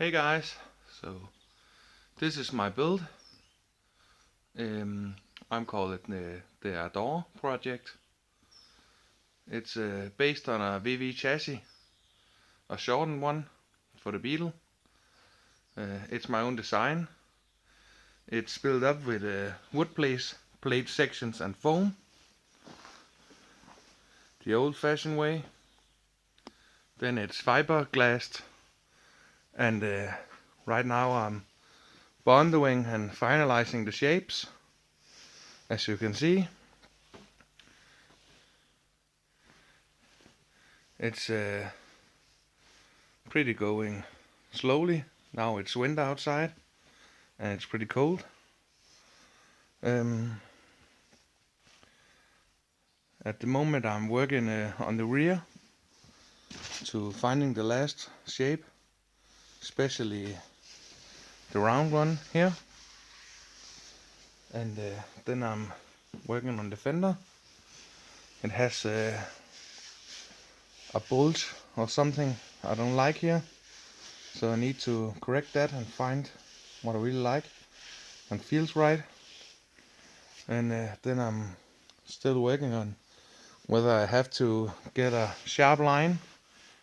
Hey guys, so this is my build. I'm calling it the Adore project. It's based on a VV chassis, a shortened one for the Beetle. It's my own design. It's built up with wood plate sections and foam, the old-fashioned way. Then it's fiberglassed, and right now I'm bonding and finalizing the shapes. As you can see, it's pretty going slowly. Now it's winter outside and it's pretty cold. At the moment I'm working on the rear to finding the last shape, especially the round one here. And then I'm working on the fender. It has a bolt or something I don't like here, so I need to correct that and find what I really like and feels right. And then I'm still working on whether I have to get a sharp line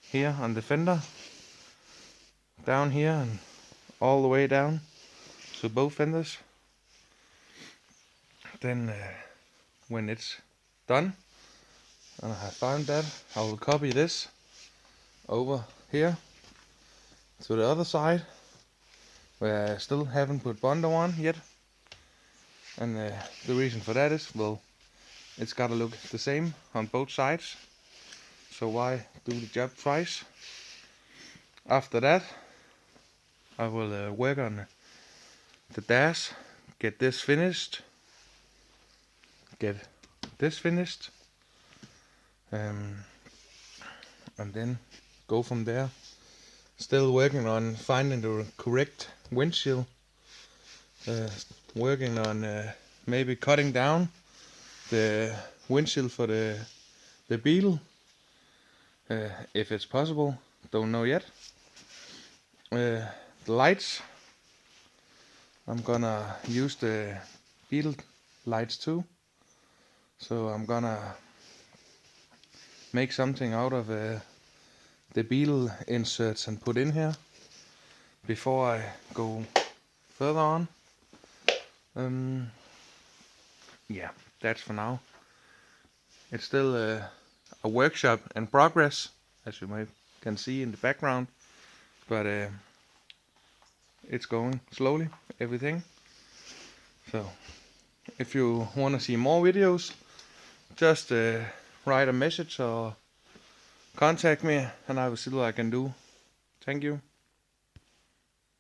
here on the fender, down here and all the way down to both fenders. Then when it's done and I have found that, I will copy this over here to the other side where I still haven't put Bondo on yet. And the reason for that is, well, it's gotta look the same on both sides, so why do the job twice? After that I will work on the dash, get this finished, and then go from there. Still working on finding the correct windshield, working on maybe cutting down the windshield for the Beetle, if it's possible, don't know yet. The lights, I'm gonna use the Beetle lights too, so I'm gonna make something out of the Beetle inserts and put in here before I go further on. Yeah, that's for now. It's still a workshop in progress, as you can see in the background, but it's going slowly, everything. So if you want to see more videos, just write a message or contact me and I will see what I can do. Thank you.